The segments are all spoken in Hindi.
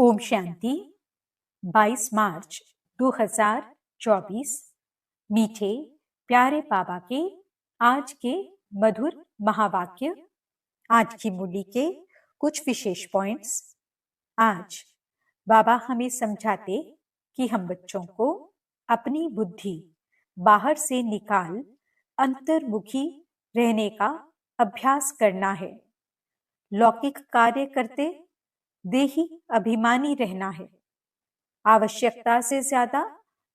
ओम शांति। 22 मार्च 2024। मीठे प्यारे बाबा के आज के मधुर महावाक्य। आज की मूली के कुछ विशेष पॉइंट्स। आज बाबा हमें समझाते कि हम बच्चों को अपनी बुद्धि बाहर से निकाल अंतर्मुखी रहने का अभ्यास करना है। लौकिक कार्य करते देही अभिमानी रहना है। आवश्यकता से ज्यादा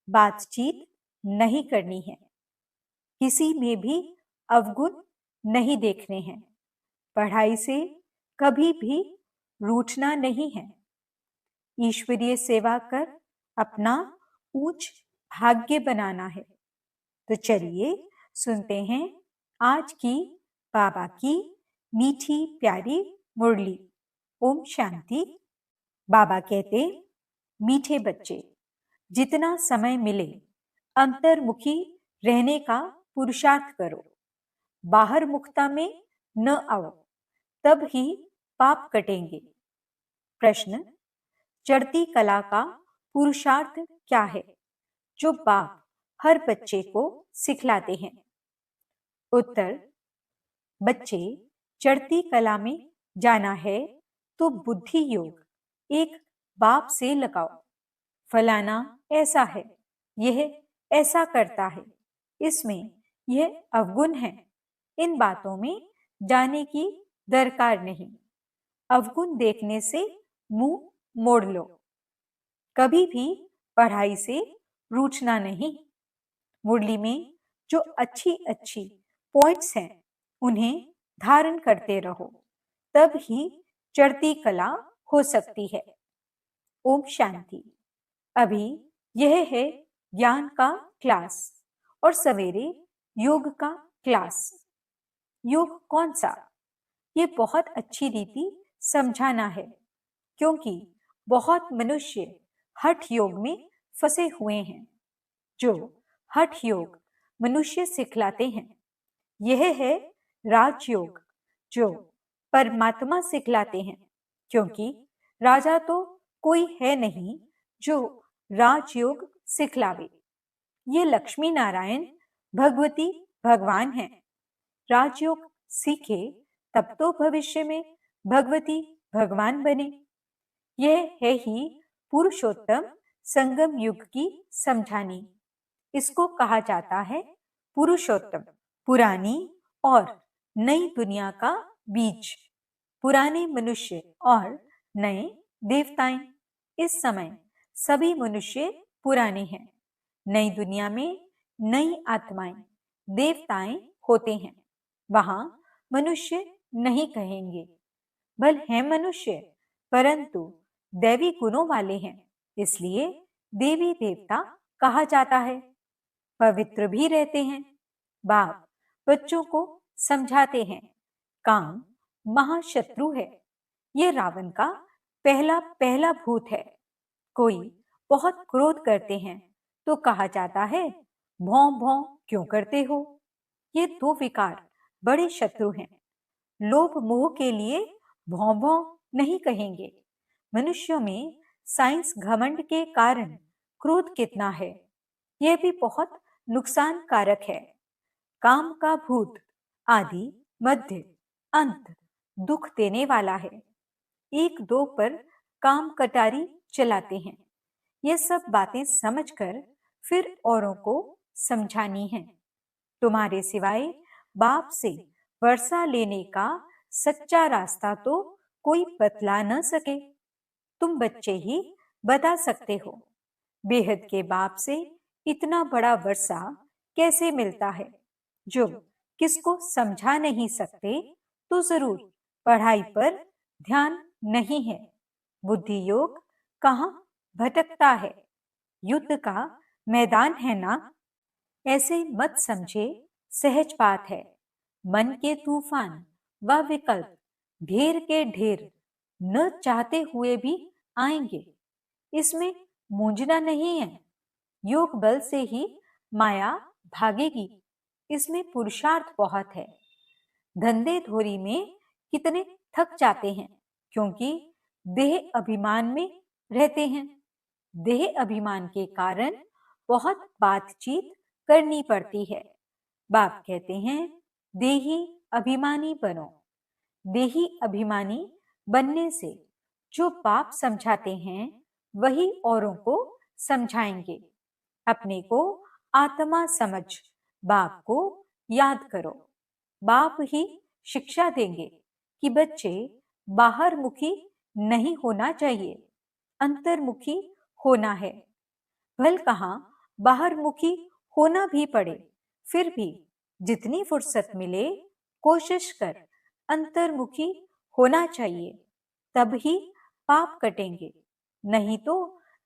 बातचीत नहीं करनी है। किसी में भी अवगुण नहीं देखने हैं। पढ़ाई से कभी भी रूठना नहीं है। ईश्वरीय सेवा कर अपना ऊंच भाग्य बनाना है। तो चलिए सुनते हैं आज की बाबा की मीठी प्यारी मुरली। ओम शांति। बाबा कहते, मीठे बच्चे, जितना समय मिले अंतर्मुखी रहने का पुरुषार्थ करो। बाहर मुखता में न आओ, तब ही पाप कटेंगे। प्रश्न, चढ़ती कला का पुरुषार्थ क्या है जो बाप हर बच्चे को सिखलाते हैं? उत्तर, बच्चे, चढ़ती कला में जाना है तो बुद्धि योग एक बाप से लगाओ। फलाना ऐसा है, यह ऐसा करता है, इसमें यह अवगुण है। इन बातों में जाने की दरकार नहीं। अवगुण देखने से मुंह मोड़ लो। कभी भी पढ़ाई से रूठना नहीं। मुरली में जो अच्छी अच्छी पॉइंट्स हैं उन्हें धारण करते रहो, तब ही चढ़ती कला हो सकती है। ओम शांति। अभी यह है ज्ञान का क्लास और सवेरे योग का क्लास। योग कौन सा? ये बहुत अच्छी रीति समझाना है, क्योंकि बहुत मनुष्य हठ योग में फंसे हुए हैं। जो हठ योग मनुष्य सिखलाते हैं, यह है राजयोग जो परमात्मा सिखलाते हैं, क्योंकि राजा तो कोई है नहीं जो राजयोग सिखलावे। ये लक्ष्मी नारायण भगवती भगवान हैं। राजयोग सीखे तब तो भविष्य में भगवती भगवान बने। यह है ही पुरुषोत्तम संगम युग की समझानी। इसको कहा जाता है पुरुषोत्तम, पुरानी और नई दुनिया का बीज। पुराने मनुष्य और नए देवताएं। इस समय सभी मनुष्य पुराने हैं। नई दुनिया में नई आत्माएं, देवताएं होते हैं। वहां मनुष्य नहीं कहेंगे। भले हैं मनुष्य, परंतु दैवी गुणों वाले हैं, इसलिए देवी देवता कहा जाता है। पवित्र भी रहते हैं। बाप बच्चों को समझाते हैं, काम महाशत्रु है। ये रावण का पहला भूत है। कोई बहुत क्रोध करते हैं तो कहा जाता है, भौं भौं क्यों करते हो? ये दो विकार बड़े शत्रु हैं। लोभ मोह के लिए भौं भौं नहीं कहेंगे। मनुष्यों में साइंस घमंड के कारण क्रोध कितना है, यह भी बहुत नुकसान कारक है। काम का भूत आदि मध्य अंत दुख देने वाला है। एक दो पर काम कटारी चलाते हैं। ये सब बातें समझकर फिर औरों को समझानी है। तुम्हारे सिवाय बाप से वर्षा लेने का सच्चा रास्ता तो कोई बतला न सके। तुम बच्चे ही बता सकते हो। बेहद के बाप से इतना बड़ा वर्षा कैसे मिलता है? जो किसको समझा नहीं सकते तो जरूर पढ़ाई पर ध्यान नहीं है। बुद्धि योग कहाँ भटकता है? युद्ध का मैदान है ना। ऐसे मत समझे, सहज बात है। मन के तूफान व विकल्प ढेर के ढेर न चाहते हुए भी आएंगे। इसमें मूंझना नहीं है। योग बल से ही माया भागेगी। इसमें पुरुषार्थ बहुत है। धंधे धोरी में कितने थक जाते हैं, क्योंकि देह अभिमान में रहते हैं। देह अभिमान के कारण बहुत बातचीत करनी पड़ती है। बाप कहते हैं, देही अभिमानी बनो। देही अभिमानी बनने से जो पाप समझाते हैं वही औरों को समझाएंगे। अपने को आत्मा समझ बाप को याद करो। बाप ही शिक्षा देंगे कि बच्चे बाहर मुखी नहीं होना चाहिए, अंतर्मुखी होना है। भल कहाँ बाहर मुखी होना भी पड़े, फिर भी जितनी फुर्सत मिले कोशिश कर अंतर्मुखी होना चाहिए, तब ही पाप कटेंगे। नहीं तो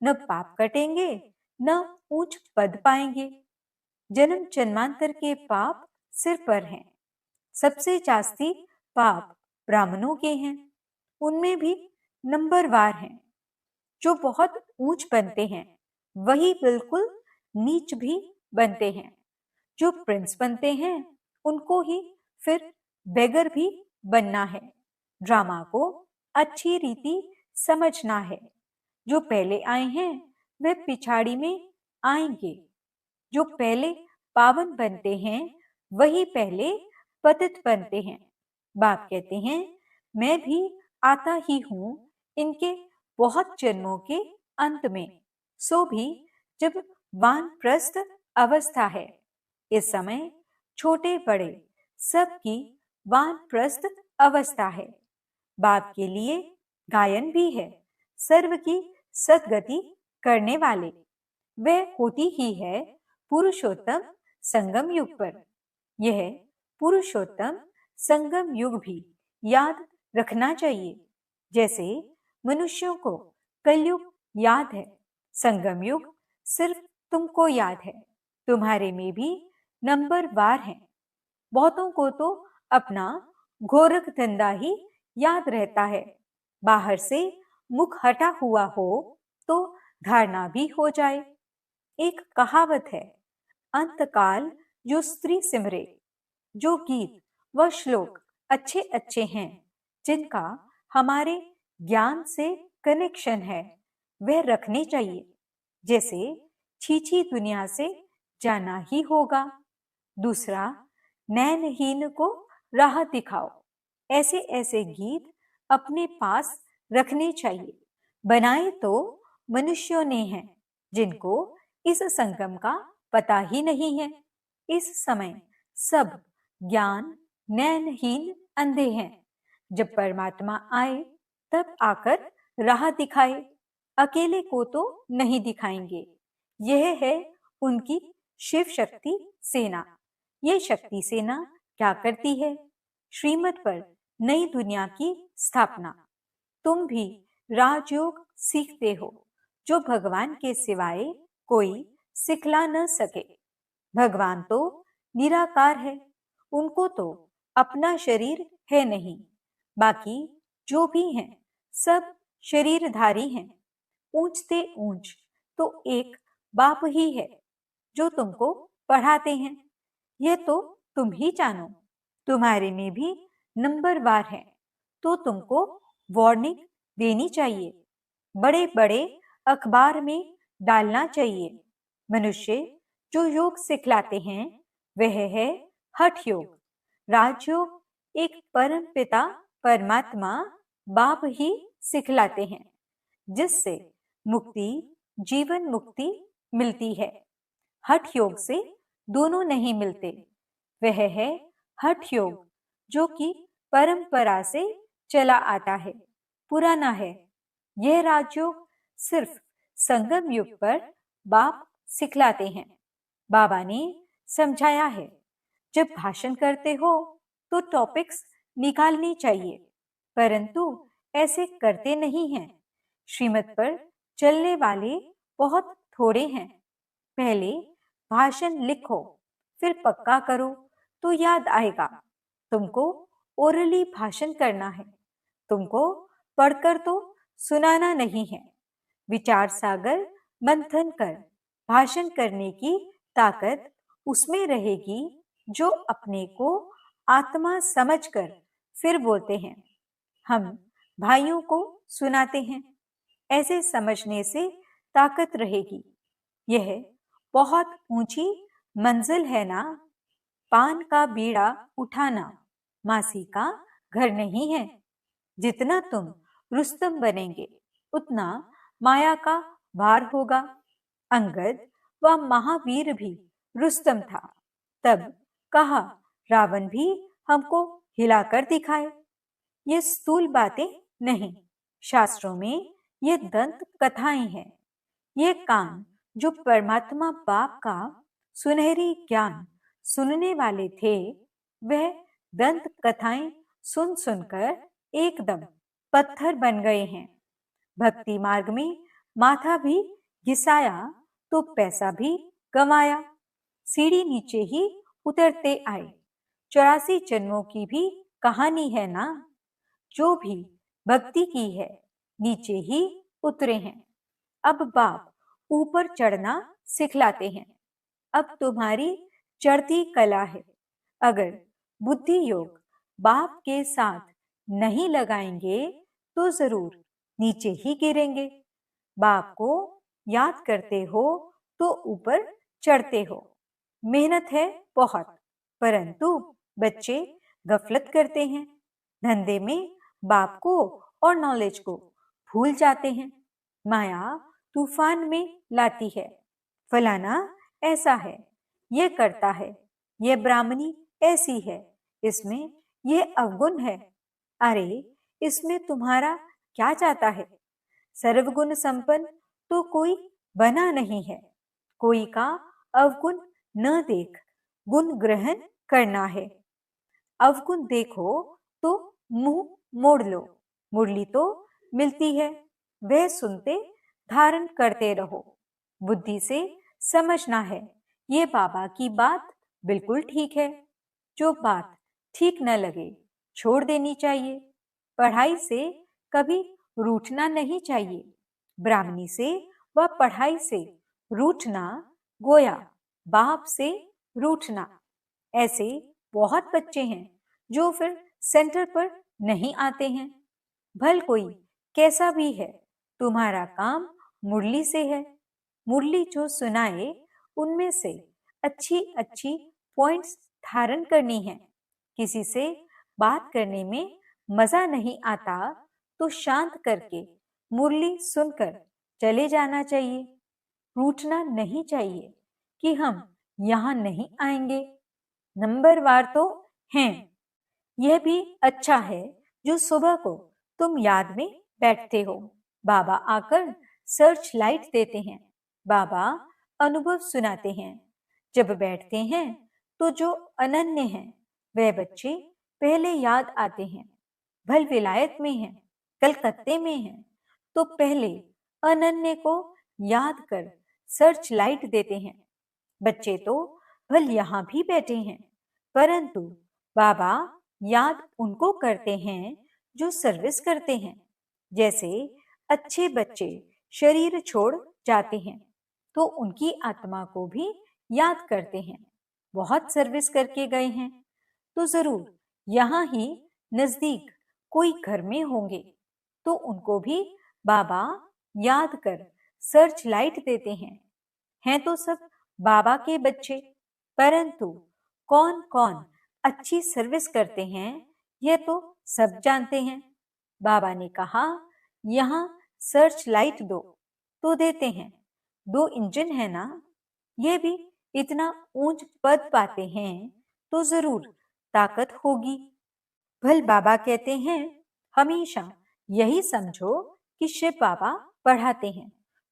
न पाप कटेंगे न ऊंच पद पाएंगे। जन्म जन्मांतर के पाप सिर पर हैं। सबसे जास्ती पाप ब्राह्मणों के हैं, उनमें भी नंबरवार हैं। जो बहुत ऊंच बनते हैं वही बिल्कुल नीच भी बनते हैं। जो प्रिंस बनते हैं उनको ही फिर बेगर भी बनना है। ड्रामा को अच्छी रीति समझना है। जो पहले आए हैं वे पिछाड़ी में आएंगे। जो पहले पावन बनते हैं वही पहले पतित बनते हैं। बाप कहते हैं, मैं भी आता ही हूं इनके बहुत जन्मों के अंत में, सो भी जब वानप्रस्थ अवस्था है। इस समय छोटे बड़े सबकी वानप्रस्थ अवस्था है। बाप के लिए गायन भी है। सर्व की सदगति करने वाले वह होती ही है पुरुषोत्तम संगम युग पर। यह पुरुषोत्तम संगम युग भी याद रखना चाहिए। जैसे मनुष्यों को कलयुग याद है, संगम युग सिर्फ तुमको याद है। तुम्हारे में भी नंबरवार हैं। बहुतों को तो अपना गोरख धंधा ही याद रहता है। बाहर से मुख हटा हुआ हो तो धारणा भी हो जाए। एक कहावत है, अंतकाल जो स्त्री सिमरे। जो गीत व श्लोक अच्छे अच्छे हैं, जिनका हमारे ज्ञान से कनेक्शन है, वह रखने चाहिए। जैसे छीछी दुनिया से जाना ही होगा। दूसरा, नैनहीन को राह दिखाओ। ऐसे ऐसे गीत अपने पास रखने चाहिए। बनाए तो मनुष्यों ने हैं, जिनको इस संगम का पता ही नहीं है। इस समय सब ज्ञान नैनहीन अंधे हैं। जब परमात्मा आए तब आकर राह दिखाए। अकेले को तो नहीं दिखाएंगे। यह है उनकी शिव शक्ति सेना। ये शक्ति सेना क्या करती है? श्रीमत पर नई दुनिया की स्थापना। तुम भी राजयोग सीखते हो, जो भगवान के सिवाय कोई सिखला न सके। भगवान तो निराकार है, उनको तो अपना शरीर है नहीं। बाकी जो भी हैं सब शरीरधारी हैं। ऊंचते ऊंच तो एक बाप ही है जो तुमको पढ़ाते हैं। यह तो तुम ही जानो। तुम्हारे में भी नंबरवार है तो तुमको वार्निंग देनी चाहिए। बड़े बड़े अखबार में डालना चाहिए। मनुष्य जो योग सिखलाते हैं वह है हठ योग। राजयोग एक परम पिता परमात्मा बाप ही सिखलाते हैं, जिससे मुक्ति जीवन मुक्ति मिलती है। हठ योग से दोनों नहीं मिलते। वह है हठ योग जो कि परंपरा से चला आता है, पुराना है। यह राजयोग सिर्फ संगम युग पर बाप सिखलाते हैं। बाबा ने समझाया है, जब भाषण करते हो तो टॉपिक्स निकालनी चाहिए, परंतु ऐसे करते नहीं हैं। श्रीमत पर चलने वाले बहुत थोड़े हैं। पहले भाषण लिखो, फिर पक्का करो तो याद आएगा। तुमको ओरली भाषण करना है, तुमको पढ़कर तो सुनाना नहीं है। विचार सागर मंथन कर भाषण करने की ताकत उसमें रहेगी जो अपने को आत्मा समझकर फिर बोलते हैं। हम भाइयों को सुनाते हैं। ऐसे समझने से ताकत रहेगी। यह बहुत ऊंची मंजिल है ना, पान का बीड़ा उठाना मासी का घर नहीं है। जितना तुम रुस्तम बनेंगे उतना माया का भार होगा। अंगद व महावीर भी रुस्तम था। तब कहा रावण भी हमको हिलाकर दिखाए। ये स्थूल बातें नहीं, शास्त्रों में ये दंत कथाएं हैं। ये कान जो परमात्मा बाप का सुनहरी ज्ञान सुनने वाले थे, वह दंत कथाएं सुन सुनकर एकदम पत्थर बन गए हैं। भक्ति मार्ग में माथा भी घिसाया तो पैसा भी गंवाया। सीढ़ी नीचे ही उतरते आए। 84 जन्मों की भी कहानी है ना। जो भी भक्ति की है नीचे ही उतरे हैं। अब बाप ऊपर चढ़ना सिखलाते हैं। अब तुम्हारी चढ़ती कला है। अगर बुद्धि योग बाप के साथ नहीं लगाएंगे तो जरूर नीचे ही गिरेंगे। बाप को याद करते हो तो ऊपर चढ़ते हो। मेहनत है बहुत, परंतु बच्चे गफलत करते हैं। धंधे में बाप को और नॉलेज को भूल जाते हैं। माया तूफान में लाती है। फलाना ऐसा है, ये करता है, ये ब्राह्मणी ऐसी है, इसमें ये अवगुण है। अरे इसमें तुम्हारा क्या जाता है? सर्वगुण संपन्न तो कोई बना नहीं है। कोई का अवगुण न देख गुण ग्रहण करना है। अवगुण देखो तो मुंह मोड़ लो। मुरली तो मिलती है, वह सुनते धारण करते रहो। बुद्धि से समझना है, ये बाबा की बात बिल्कुल ठीक है। जो बात ठीक न लगे छोड़ देनी चाहिए। पढ़ाई से कभी रूठना नहीं चाहिए। ब्राह्मणी से व पढ़ाई से रूठना गोया बाप से रूठना। ऐसे बहुत बच्चे हैं जो फिर सेंटर पर नहीं आते हैं। भल कोई कैसा भी है, तुम्हारा काम मुरली से है। मुरली जो सुनाए उनमें से अच्छी अच्छी पॉइंट्स धारण करनी है। किसी से बात करने में मजा नहीं आता तो शांत करके मुरली सुनकर चले जाना चाहिए। रूठना नहीं चाहिए कि हम यहाँ नहीं आएंगे। नंबरवार तो हैं। यह भी अच्छा है जो सुबह को तुम याद में बैठते हो। बाबा आकर सर्च लाइट देते हैं। बाबा अनुभव सुनाते हैं। जब बैठते हैं तो जो अनन्य हैं वह बच्चे पहले याद आते हैं। भल विलायत में हैं, कलकत्ते में हैं, तो पहले अनन्य को याद कर सर्च लाइट देते हैं। बच्चे तो भल यहाँ भी बैठे हैं, परंतु बाबा याद उनको करते हैं जो सर्विस करते हैं। जैसे अच्छे बच्चे शरीर छोड़ जाते हैं तो उनकी आत्मा को भी याद करते हैं। बहुत सर्विस करके गए हैं तो जरूर यहाँ ही नजदीक कोई घर में होंगे, तो उनको भी बाबा याद कर सर्च लाइट देते हैं तो सब बाबा के बच्चे। परंतु कौन कौन अच्छी सर्विस करते हैं यह तो सब जानते हैं। बाबा ने कहा यहाँ सर्च लाइट दो, तो देते हैं। 2 इंजन है ना, ये भी इतना ऊंच पद पाते हैं तो जरूर ताकत होगी। भल बाबा कहते हैं हमेशा यही समझो कि शिव बाबा पढ़ाते हैं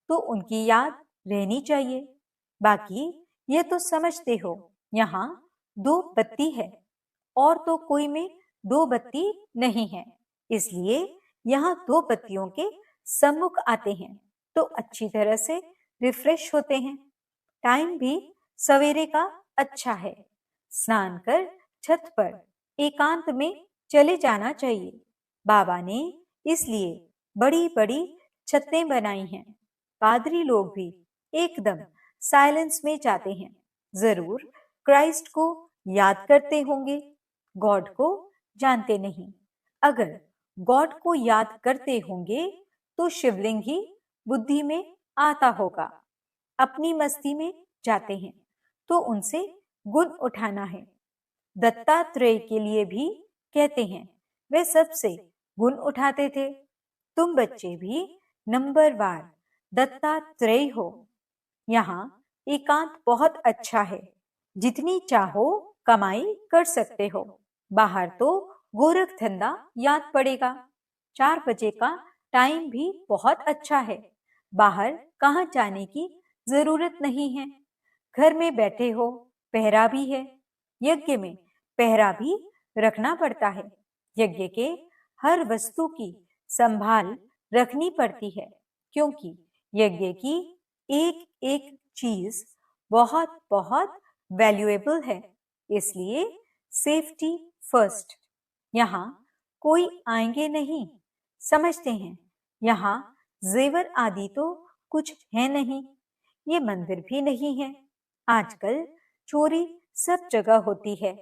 तो उनकी याद रहनी चाहिए। बाकी ये तो समझते हो यहाँ 2 बत्ती है और तो कोई में 2 बत्ती नहीं है, इसलिए यहाँ 2 बत्तियों के सम्मुख आते हैं तो अच्छी तरह से रिफ्रेश होते हैं। टाइम भी सवेरे का अच्छा है। स्नान कर छत पर एकांत में चले जाना चाहिए। बाबा ने इसलिए बड़ी बड़ी छतें बनाई हैं। पादरी लोग भी एकदम साइलेंस में जाते हैं। जरूर क्राइस्ट को याद करते होंगे, गॉड को जानते नहीं। अगर गॉड को याद करते होंगे तो शिवलिंग ही बुद्धि में आता होगा। अपनी मस्ती में जाते हैं तो उनसे गुण उठाना है। दत्तात्रेय के लिए भी कहते हैं, वे सबसे गुण उठाते थे। तुम बच्चे भी नंबरवार दत्तात्रेय हो। यहाँ एकांत बहुत अच्छा है, जितनी चाहो कमाई कर सकते हो। बाहर तो गोरख धंधा याद पड़ेगा। 4 बजे का टाइम भी बहुत अच्छा है। बाहर कहाँ जाने की जरूरत नहीं है। घर में बैठे हो, पहरा भी है। यज्ञ में पहरा भी रखना पड़ता है। यज्ञ के हर वस्तु की संभाल रखनी पड़ती है, क्योंकि यज्ञ की एक एक चीज बहुत बहुत वैल्यूएबल है। इसलिए सेफ्टी फर्स्ट। यहाँ कोई आएंगे नहीं, समझते हैं। यहाँ जेवर आदि तो कुछ है नहीं। ये मंदिर भी नहीं है। आजकल चोरी सब जगह होती है।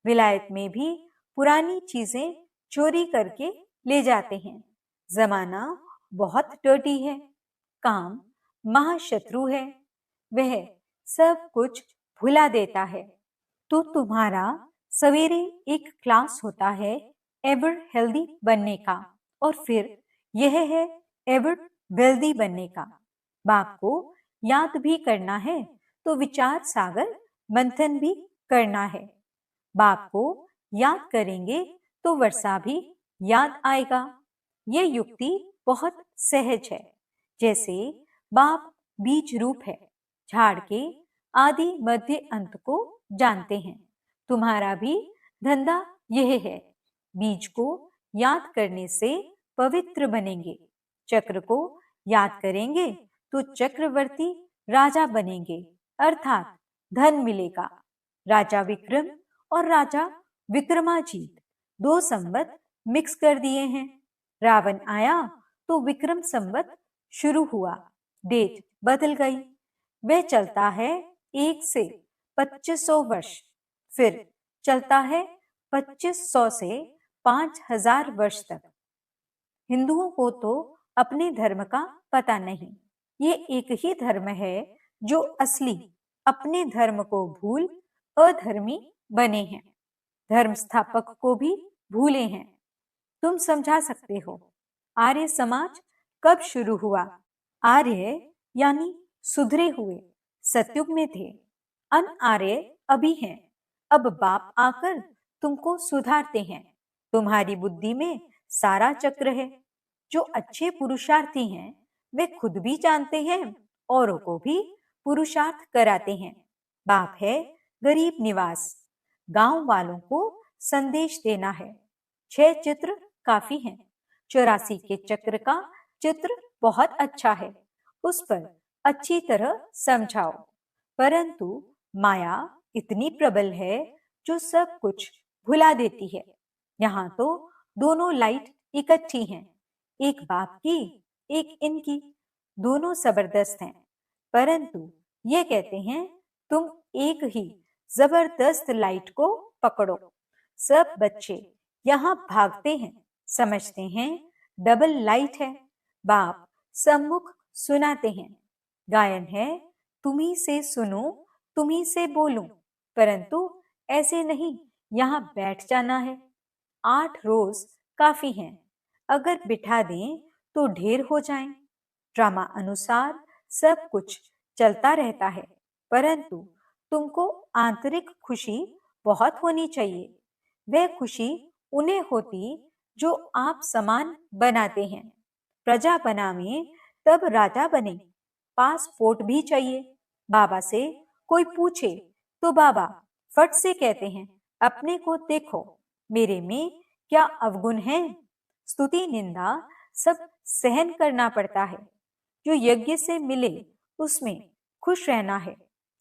विलायत में भी पुरानी चीजें चोरी करके ले जाते हैं। जमाना बहुत डर्टी है। काम महाशत्रु है। वह सब कुछ भुला देता है। तो तुम्हारा सवेरे एक क्लास होता है एवर हेल्दी बनने का, और फिर यह है एवर वेल्दी बनने का। बाप को याद भी करना है तो विचार सागर मंथन भी करना है। बाप को याद करेंगे तो वर्षा भी याद आएगा। ये युक्ति बहुत सहज है। जैसे बाप बीज रूप है, झाड़ के आदि मध्य अंत को जानते हैं। तुम्हारा भी धंधा यह है। बीज को याद करने से पवित्र बनेंगे। चक्र को याद करेंगे तो चक्रवर्ती राजा बनेंगे, अर्थात धन मिलेगा। राजा विक्रम और राजा विक्रमाजीत 2 संवत मिक्स कर दिए हैं। रावण आया तो विक्रम संवत शुरू हुआ, डेट बदल गई। वह चलता है 1 से 2500 वर्ष, फिर चलता है 2500 से 5000 वर्ष तक। हिंदुओं को तो अपने धर्म का पता नहीं। ये एक ही धर्म है जो असली अपने धर्म को भूल अधर्मी बने हैं। धर्म स्थापक को भी भूले हैं। तुम समझा सकते हो आर्य समाज कब शुरू हुआ? आर्य यानी सुधरे हुए सतयुग में थे। अनआर्य अभी हैं। अब बाप आकर तुमको सुधारते हैं। तुम्हारी बुद्धि में सारा चक्र है। जो अच्छे पुरुषार्थी हैं वे खुद भी जानते हैं, औरों को भी पुरुषार्थ कराते हैं। बाप है गरीब निवास। गांव वालों को संदेश देना है। 6 चित्र काफी हैं। 84 के चक्र का चित्र बहुत अच्छा है। उस पर अच्छी तरह समझाओ। परंतु माया इतनी प्रबल है जो सब कुछ भुला देती है। यहाँ तो दोनों लाइट इकट्ठी हैं, एक बाप की एक इनकी। दोनों जबरदस्त हैं, परंतु ये कहते हैं तुम एक ही जबरदस्त लाइट को पकड़ो। सब बच्चे यहाँ भागते हैं, समझते हैं डबल लाइट है। बाप सम्मुख सुनाते हैं। गायन है तुम्ही से सुनो तुम्ही से बोलूं, परंतु ऐसे नहीं, यहाँ बैठ जाना है। 8 रोज काफी हैं। अगर बिठा दें तो ढेर हो जाएं। ड्रामा अनुसार सब कुछ चलता रहता है, परंतु तुमको आंतरिक खुशी बहुत होनी चाहिए। वह खुशी उन्हें होती जो आप समान बनाते हैं। प्रजा बनावे तब राजा बने। पासपोर्ट भी चाहिए। बाबा से कोई पूछे तो बाबा फट से कहते हैं अपने को देखो, मेरे में क्या अवगुण है। स्तुति निंदा सब सहन करना पड़ता है। जो यज्ञ से मिले उसमें खुश रहना है।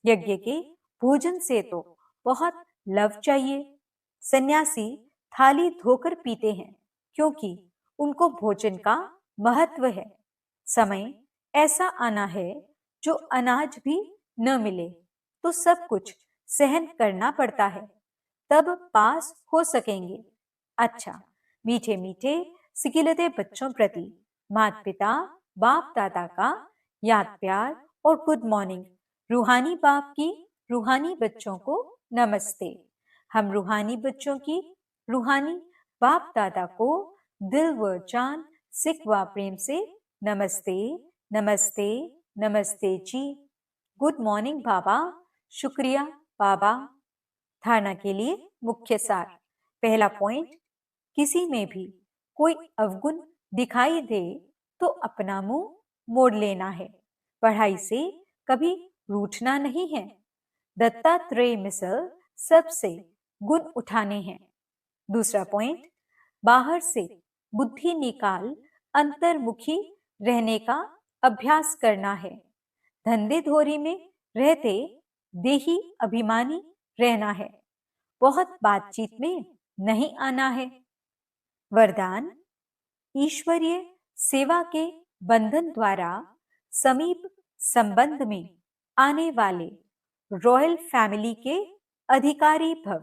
यज्ञ के भोजन से तो बहुत लव चाहिए। सन्यासी थाली धोकर पीते हैं, क्योंकि उनको भोजन का महत्व है। समय ऐसा आना है जो अनाज भी न मिले तो सब कुछ सहन करना पड़ता है, तब पास हो सकेंगे। अच्छा, मीठे मीठे सिकिलते बच्चों प्रति माता पिता बाप दादा का याद प्यार और गुड मॉर्निंग। रूहानी बाप की रूहानी बच्चों को नमस्ते। हम रूहानी बच्चों की रूहानी बाप दादा को दिल व जान सिक व प्रेम से नमस्ते नमस्ते नमस्ते जी। गुड मॉर्निंग बाबा। शुक्रिया बाबा। धारणा के लिए मुख्य सार। पहला पॉइंट, किसी में भी कोई अवगुण दिखाई दे तो अपना मुंह मोड़ लेना है। पढ़ाई से कभी रूठना नहीं है। दत्तात्रेय मिसल सबसे गुण उठाने हैं। दूसरा पॉइंट, बाहर से बुद्धि निकाल अंतर्मुखी रहने का अभ्यास करना है। धंधे धोरी में रहते देही अभिमानी रहना है। बहुत बातचीत में नहीं आना है। वरदान, ईश्वरीय सेवा के बंधन द्वारा समीप संबंध में आने वाले रॉयल फैमिली के अधिकारी भव।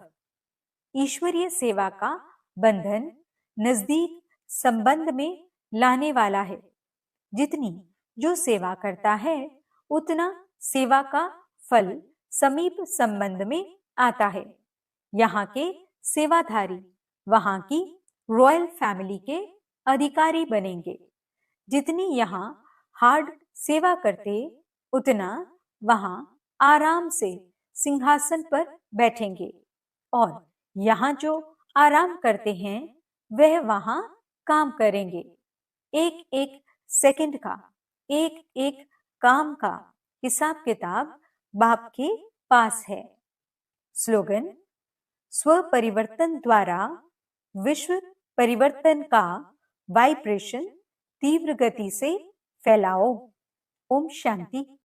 ईश्वरीय सेवा का बंधन नजदीक संबंध में लाने वाला है। जितनी जो सेवा करता है उतना सेवा का फल समीप संबंध में आता है। यहाँ के सेवाधारी वहाँ की रॉयल फैमिली के अधिकारी बनेंगे। जितनी यहाँ हार्ड सेवा करते उतना वहाँ आराम से सिंहासन पर बैठेंगे, और यहाँ जो आराम करते हैं वह वहाँ काम करेंगे। एक एक सेकंड का, एक एक काम का हिसाब किताब बाप के पास है। स्लोगन, स्व परिवर्तन द्वारा विश्व परिवर्तन का वाइब्रेशन तीव्र गति से फैलाओ। ओम शांति।